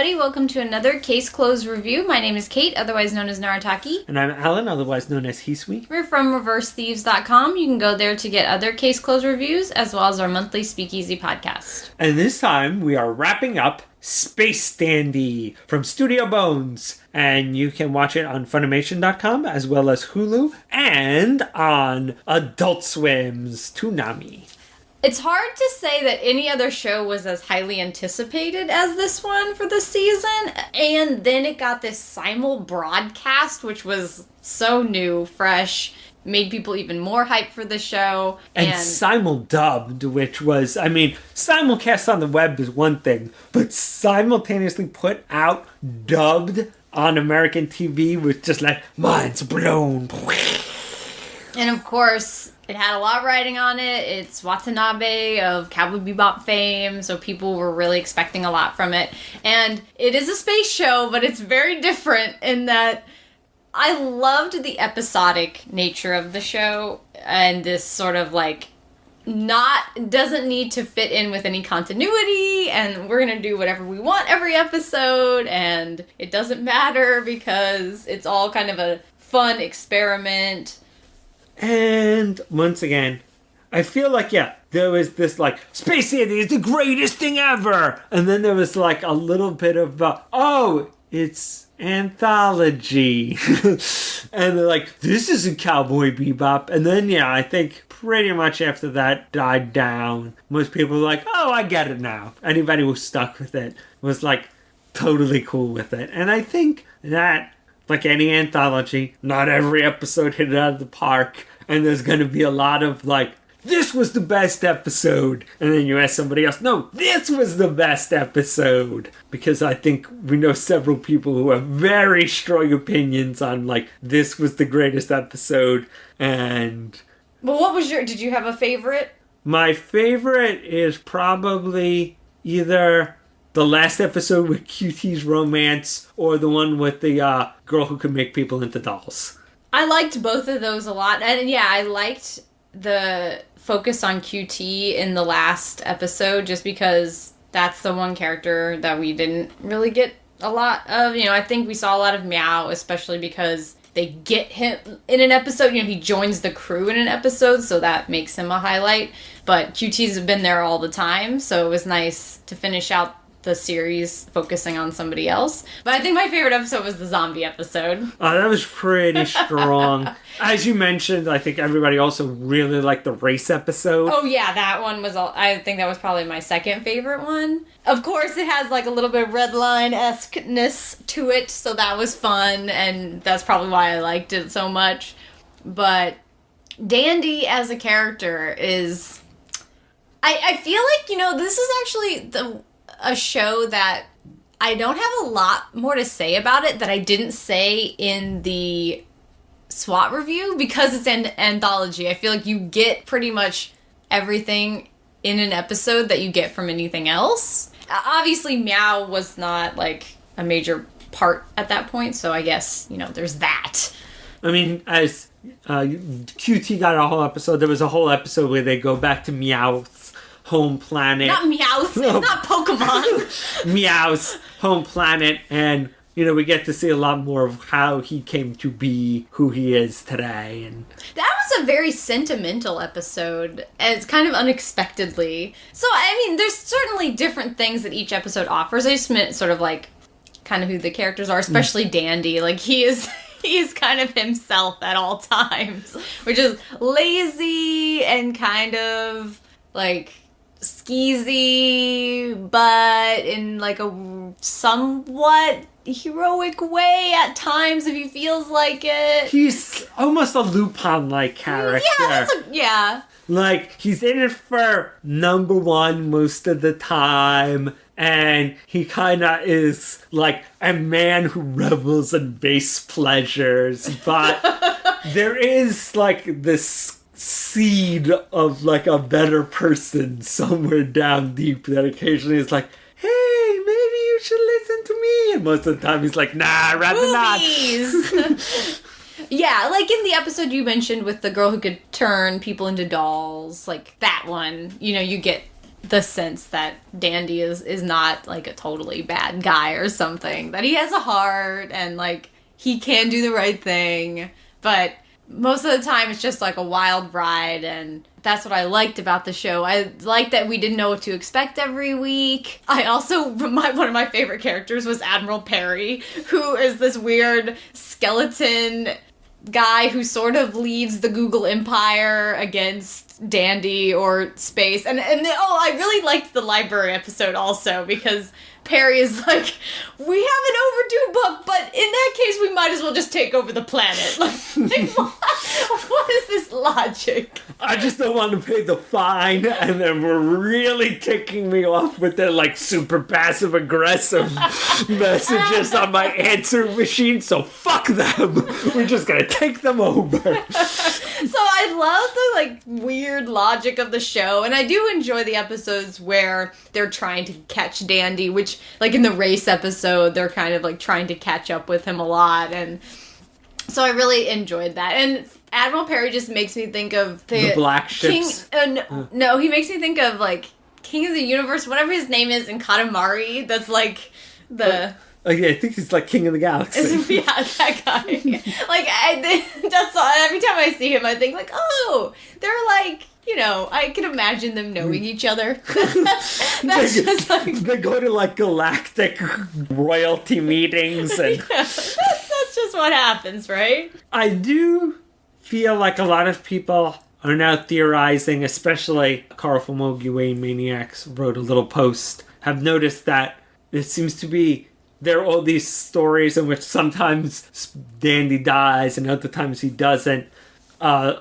everybody. Welcome to another Case Closed review. My name is Kate, otherwise known as Narataki. And I'm Alan, otherwise known as Hisui. We're from ReverseThieves.com. You can go there to get other Case Closed reviews, as well as our monthly Speakeasy podcast. And this time, we are wrapping up Space Dandy from Studio Bones. And you can watch it on Funimation.com, as well as Hulu, and on Adult Swim's Toonami. It's hard to say that any other show was as highly anticipated as this one for the season, and then it got this simul broadcast, which was so new, fresh, made people even more hyped for the show. And simul dubbed, which was, simulcast on the web is one thing, but simultaneously put out dubbed on American TV was just like, mind's blown. And of course, it had a lot riding on it. It's Watanabe of Cowboy Bebop fame, so people were really expecting a lot from it. And it is a space show, but it's very different in that I loved the episodic nature of the show, and this sort of doesn't need to fit in with any continuity, and we're gonna do whatever we want every episode, and it doesn't matter because it's all kind of a fun experiment. And once again, I feel like, there was this Space Dandy is the greatest thing ever. And then there was a little bit of, it's anthology. And they're like, this isn't Cowboy Bebop. And then, I think pretty much after that died down, most people were like, oh, I get it now. Anybody who was stuck with it was totally cool with it. And I think that, like any anthology, not every episode hit it out of the park. And there's going to be a lot of this was the best episode. And then you ask somebody else, no, this was the best episode. Because I think we know several people who have very strong opinions on this was the greatest episode. And... Well, what was did you have a favorite? My favorite is probably either the last episode with QT's romance or the one with the girl who could make people into dolls. I liked both of those a lot. And I liked the focus on QT in the last episode just because that's the one character that we didn't really get a lot of. I think we saw a lot of Meow, especially because they get him in an episode. He joins the crew in an episode, so that makes him a highlight. But QT's been there all the time, so it was nice to finish out the series focusing on somebody else. But I think my favorite episode was the zombie episode. Oh, that was pretty strong. As you mentioned, I think everybody also really liked the race episode. Oh yeah, that one was I think that was probably my second favorite one. Of course, it has a little bit of Redline-esque-ness to it, so that was fun, and that's probably why I liked it so much. But Dandy as a character is... I feel this is actually a show that I don't have a lot more to say about it that I didn't say in the S.W.A.T review because it's an anthology. I feel like you get pretty much everything in an episode that you get from anything else. Obviously, Meow was not a major part at that point, so I guess, there's that. As QT got a whole episode, there was a whole episode where they go back to Meow's home planet. Not Meowth. It's not Pokemon. Meow's home planet, and we get to see a lot more of how he came to be who he is today. And that was a very sentimental episode. It's kind of unexpectedly. So there's certainly different things that each episode offers. I just meant sort of kind of who the characters are, especially Dandy. He is kind of himself at all times, which is lazy and kind of skeezy, but in a somewhat heroic way at times if he feels like it. He's almost a Lupin-like character. Yeah. He's in it for number one most of the time, and he kind of is a man who revels in base pleasures, but there is this seed of a better person somewhere down deep that occasionally is hey, maybe you should listen to me. And most of the time he's nah, rather not. Yeah, in the episode you mentioned with the girl who could turn people into dolls, that one, you get the sense that Dandy is not, like, a totally bad guy or something. That he has a heart and, like, he can do the right thing. But most of the time it's just, like, a wild ride, and that's what I liked about the show. I liked that we didn't know what to expect every week. I also, one of my favorite characters was Admiral Perry, who is this weird skeleton guy who sort of leads the Google Empire against Dandy or space. And I really liked the library episode also, because Perry is like, we have an overdue book, but in that case we might as well just take over the planet. Like what is this logic? I just don't want to pay the fine, and then we're really ticking me off with their, like, super passive aggressive messages on my answer machine, so fuck them. We're just gonna take them over. So I love the, like, weird logic of the show, and I do enjoy the episodes where they're trying to catch Dandy, which, like, in the race episode, they're kind of, like, trying to catch up with him a lot, and so I really enjoyed that. And Admiral Perry just makes me think of the black ships. No, he makes me think of, like, King of the Universe, whatever his name is in Katamari, that's, like, the... Oh, yeah, I think he's like King of the Galaxy. Yeah, that guy. Like, that's all, every time I see him, I think, like, oh, they're like, you know, I can imagine them knowing each other. That's just like... They go to, like, galactic royalty meetings, and... Yeah, that's just what happens, right? I do feel like a lot of people are now theorizing, especially Carl from Ogiway Maniacs wrote a little post, have noticed that it seems to be... There are all these stories in which sometimes Dandy dies and other times he doesn't.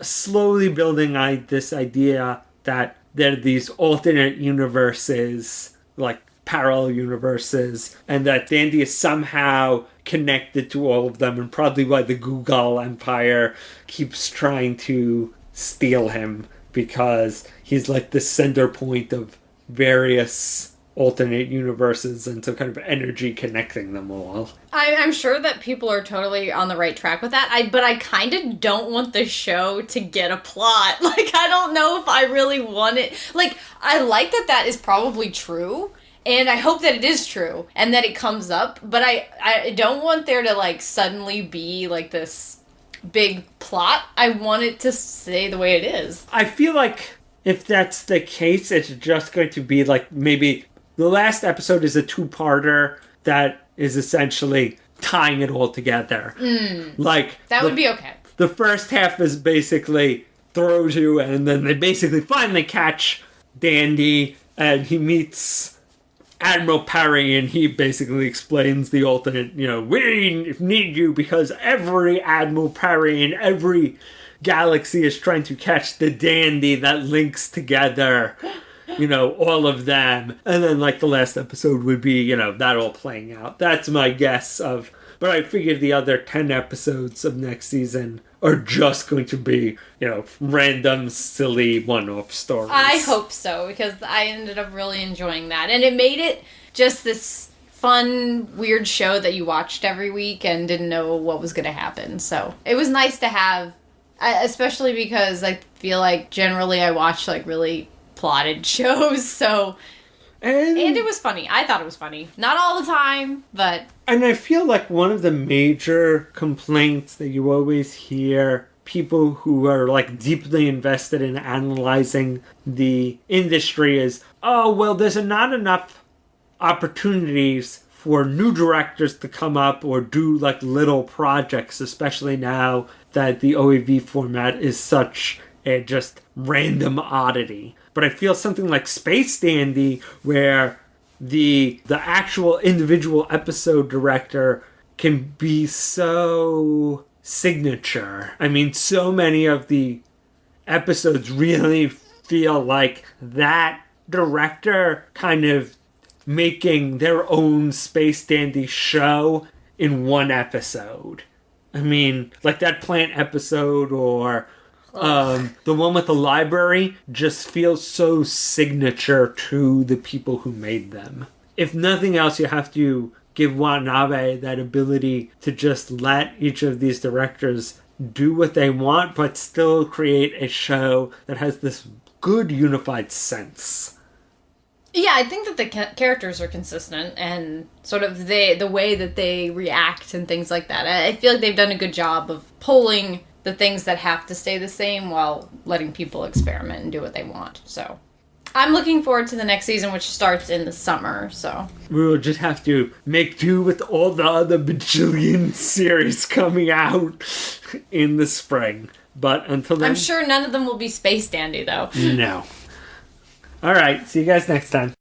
Slowly building this idea that there are these alternate universes, like parallel universes, and that Dandy is somehow connected to all of them, and probably why the Google Empire keeps trying to steal him, because he's like the center point of various alternate universes and some kind of energy connecting them all. I'm sure that people are totally on the right track with that. But I kind of don't want the show to get a plot. Like, I don't know if I really want it. Like, I like that is probably true, and I hope that it is true, and that it comes up, but I don't want there to, like, suddenly be, like, this big plot. I want it to stay the way it is. I feel like if that's the case, it's just going to be, like, maybe... The last episode is a two-parter that is essentially tying it all together. Like, that would be okay. The first half is basically throws you, and then they basically finally catch Dandy, and he meets Admiral Perry, and he basically explains the alternate, you know, we need you because every Admiral Perry in every galaxy is trying to catch the Dandy that links together... You know, all of them. And then, like, the last episode would be, you know, that all playing out. That's my guess of... But I figured the other 10 episodes of next season are just going to be, you know, random, silly, one-off stories. I hope so, because I ended up really enjoying that. And it made it just this fun, weird show that you watched every week and didn't know what was going to happen. So it was nice to have, especially because I feel like generally I watch, like, really... plotted shows, so and it was funny. I thought it was funny. Not all the time, but... And I feel like one of the major complaints that you always hear people who are, like, deeply invested in analyzing the industry is, oh, well, there's not enough opportunities for new directors to come up or do, like, little projects, especially now that the OAV format is such a just random oddity. But I feel something like Space Dandy, where the actual individual episode director can be so signature. I mean, so many of the episodes really feel like that director kind of making their own Space Dandy show in one episode. I mean, like that plant episode or... the one with the library just feels so signature to the people who made them. If nothing else, you have to give Watanabe that ability to just let each of these directors do what they want, but still create a show that has this good unified sense. Yeah, I think that the characters are consistent and sort of the way that they react and things like that. I feel like they've done a good job of pulling the things that have to stay the same while letting people experiment and do what they want. So I'm looking forward to the next season, which starts in the summer. So we will just have to make do with all the other bajillion series coming out in the spring. But until then, I'm sure none of them will be space dandy, though. No. All right. See you guys next time.